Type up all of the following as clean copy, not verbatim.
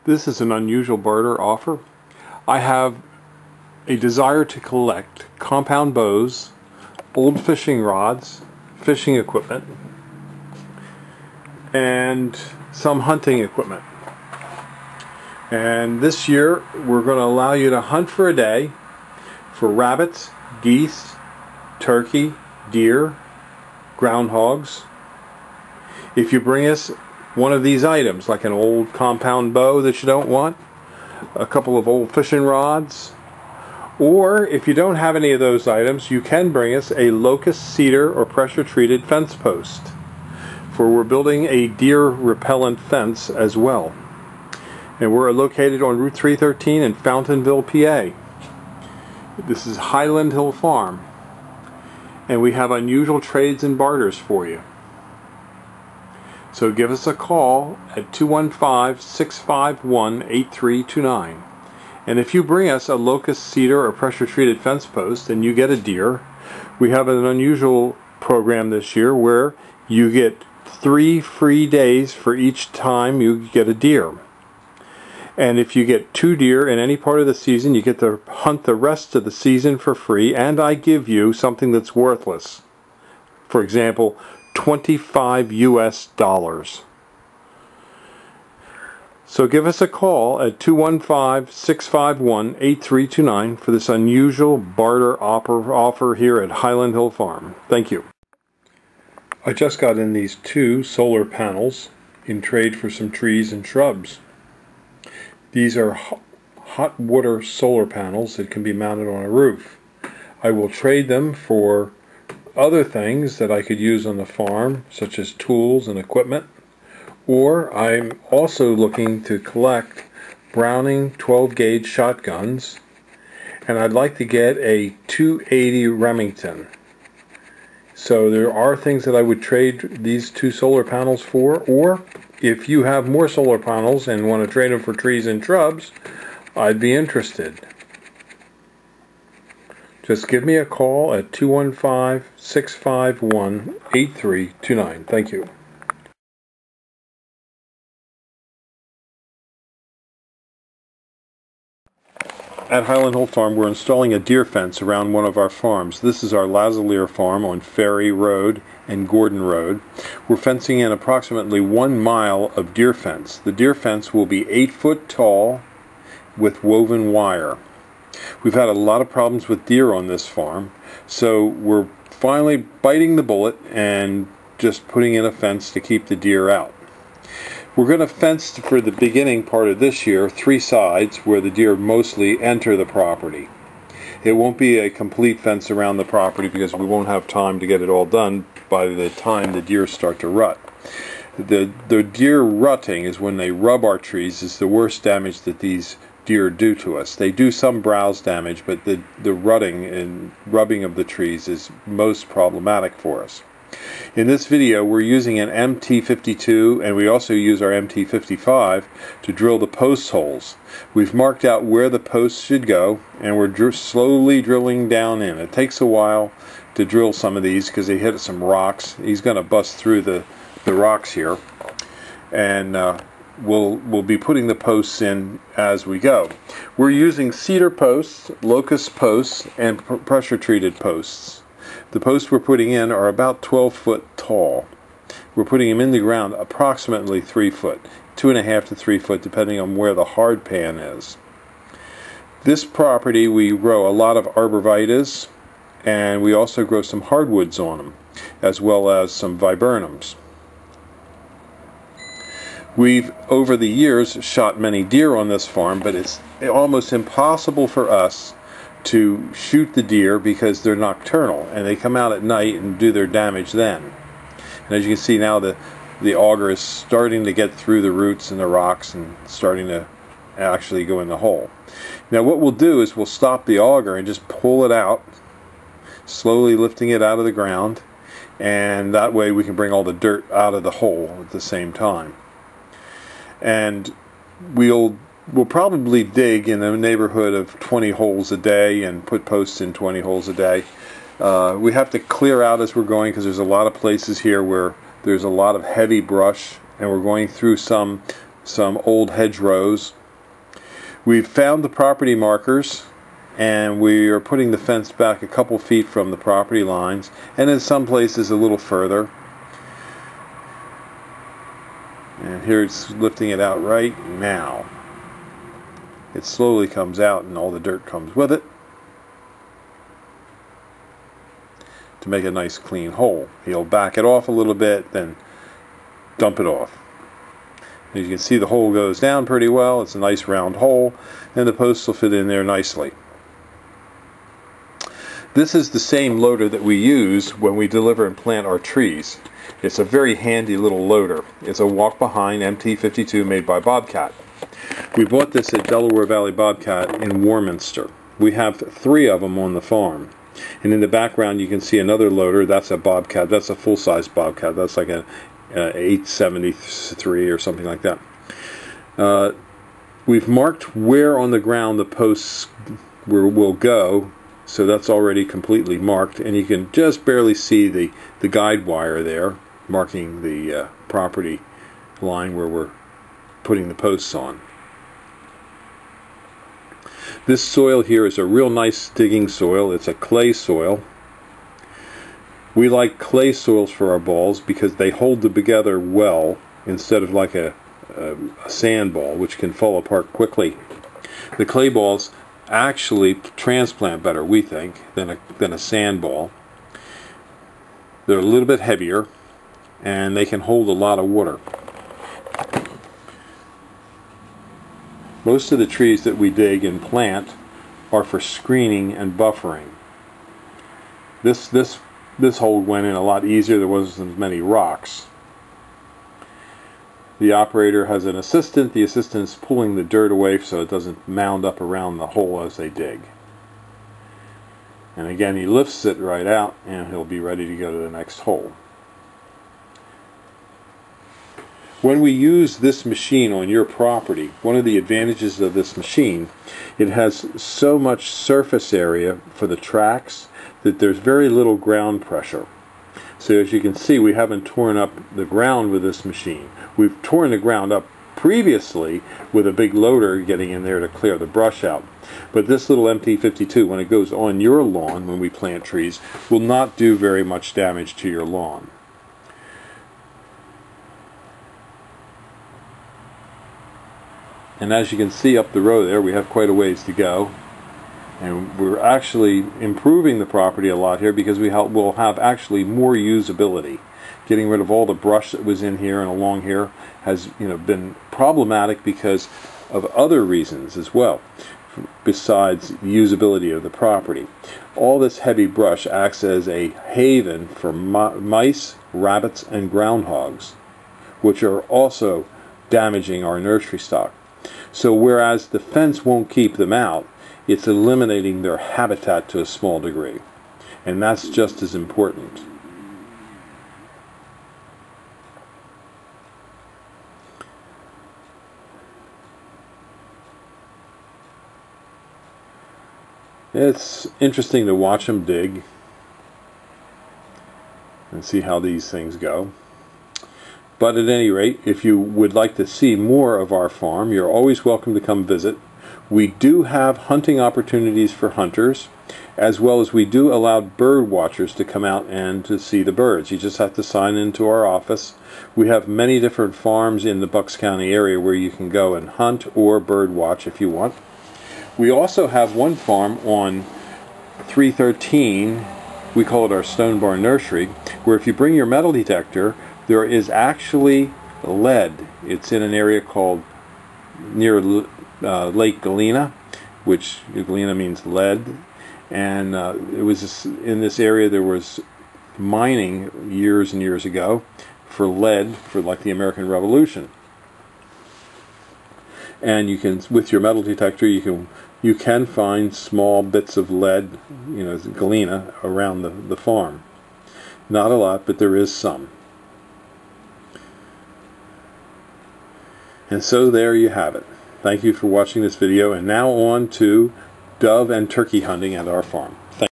This is an unusual barter offer. I have a desire to collect compound bows, old fishing rods, fishing equipment, and some hunting equipment. And this year we're going to allow you to hunt for a day for rabbits, geese, turkey, deer, groundhogs. If you bring us one of these items, like an old compound bow that you don't want, a couple of old fishing rods, or if you don't have any of those items, you can bring us a locust, cedar, or pressure treated fence post, for we're building a deer repellent fence as well. And we're located on Route 313 in Fountainville, PA. This is Highland Hill Farm, and we have unusual trades and barters for you. So give us a call at 215-651-8329. And if you bring us a locust, cedar, or pressure treated fence post and you get a deer, we have an unusual program this year where you get 3 free days for each time you get a deer. And if you get 2 deer in any part of the season, you get to hunt the rest of the season for free, and I give you something that's worthless. For example, $25 US. So give us a call at 215-651-8329 for this unusual barter offer here at Highland Hill Farm. Thank you. I just got in these 2 solar panels in trade for some trees and shrubs. These are hot water solar panels that can be mounted on a roof. I will trade them for other things that I could use on the farm, such as tools and equipment, or I'm also looking to collect Browning 12 gauge shotguns, and I'd like to get a 280 Remington. So there are things that I would trade these 2 solar panels for, or if you have more solar panels and want to trade them for trees and shrubs, I'd be interested. Just give me a call at 215-651-8329. Thank you. At Highland Hill Farm, we're installing a deer fence around one of our farms. This is our Lazalier farm on Ferry Road and Gordon Road. We're fencing in approximately 1 mile of deer fence. The deer fence will be 8 foot tall with woven wire. We've had a lot of problems with deer on this farm, so we're finally biting the bullet and just putting in a fence to keep the deer out. We're going to fence for the beginning part of this year 3 sides where the deer mostly enter the property. It won't be a complete fence around the property because we won't have time to get it all done by the time the deer start to rut. The deer rutting is when they rub our trees is the worst damage that these deer do to us. They do some browse damage, but the rutting and rubbing of the trees is most problematic for us. In this video we're using an MT52, and we also use our MT55 to drill the post holes. We've marked out where the posts should go, and we're slowly drilling down in. It takes a while to drill some of these because they hit some rocks. He's going to bust through the rocks here, and we'll be putting the posts in as we go. We're using cedar posts, locust posts, and pressure treated posts. The posts we're putting in are about 12 foot tall. We're putting them in the ground approximately 3 foot, 2.5 to 3 foot, depending on where the hard pan is. This property we grow a lot of arborvitaes, and we also grow some hardwoods on them, as well as some viburnums. We've, over the years, shot many deer on this farm, but it's almost impossible for us to shoot the deer because they're nocturnal, and they come out at night and do their damage then. And as you can see now, the auger is starting to get through the roots and the rocks and starting to actually go in the hole. Now what we'll do is we'll stop the auger and just pull it out, slowly lifting it out of the ground, and that way we can bring all the dirt out of the hole at the same time. And we'll probably dig in the neighborhood of 20 holes a day and put posts in 20 holes a day. We have to clear out as we're going because there's a lot of places here where there's a lot of heavy brush, and we're going through some some old hedgerows. We've found the property markers, and we are putting the fence back a couple feet from the property lines, and in some places a little further. And here it's lifting it out right now. It slowly comes out and all the dirt comes with it to make a nice clean hole. He'll back it off a little bit, then dump it off. As you can see, the hole goes down pretty well. It's a nice round hole, and the posts will fit in there nicely. This is the same loader that we use when we deliver and plant our trees. It's a very handy little loader. It's a walk-behind MT52 made by Bobcat. We bought this at Delaware Valley Bobcat in Warminster. We have 3 of them on the farm. And in the background you can see another loader. That's a Bobcat. That's a full-size Bobcat. That's like a 873 or something like that. We've marked where on the ground the posts will go, so that's already completely marked, and you can just barely see the guide wire there marking the property line where we're putting the posts on. This soil here is a real nice digging soil. It's a clay soil. We like clay soils for our balls because they hold them together well instead of like a sand ball, which can fall apart quickly. The clay balls actually transplant better, we think, than a sand ball. They're a little bit heavier, and they can hold a lot of water. Most of the trees that we dig and plant are for screening and buffering. This hole went in a lot easier. There wasn't as many rocks. The operator has an assistant. The assistant is pulling the dirt away so it doesn't mound up around the hole as they dig. And again, he lifts it right out, and he'll be ready to go to the next hole. When we use this machine on your property, one of the advantages of this machine, it has so much surface area for the tracks that there's very little ground pressure. So as you can see, we haven't torn up the ground with this machine. We've torn the ground up previously with a big loader getting in there to clear the brush out. But this little MT52, when it goes on your lawn when we plant trees, will not do very much damage to your lawn. And as you can see up the road there, we have quite a ways to go. And we're actually improving the property a lot here because we'll have actually more usability. Getting rid of all the brush that was in here and along here has been problematic because of other reasons as well, besides usability of the property. All this heavy brush acts as a haven for mice, rabbits, and groundhogs, which are also damaging our nursery stock. So whereas the fence won't keep them out, it's eliminating their habitat to a small degree. And that's just as important. It's interesting to watch them dig and see how these things go. But at any rate, if you would like to see more of our farm, you're always welcome to come visit. We do have hunting opportunities for hunters, as well as we do allow bird watchers to come out and to see the birds. You just have to sign into our office. We have many different farms in the Bucks County area where you can go and hunt or bird watch if you want. We also have one farm on 313, we call it our Stone Barn Nursery, where if you bring your metal detector, there is actually lead. It's in an area called near Lake Galena, which Galena means lead, and it was in this area there was mining years and years ago for lead for like the American Revolution. And you can, with your metal detector, you can find small bits of lead, galena, around the farm. Not a lot, but there is some. And so there you have it. Thank you for watching this video, and now on to dove and turkey hunting at our farm. Thank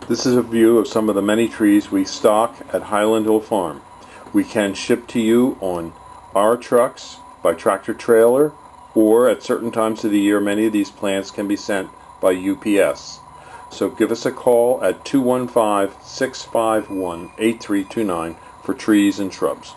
you. This is a view of some of the many trees we stock at Highland Hill Farm. We can ship to you on our trucks by tractor trailer, or at certain times of the year many of these plants can be sent by UPS. So give us a call at 215-651-8329 for trees and shrubs.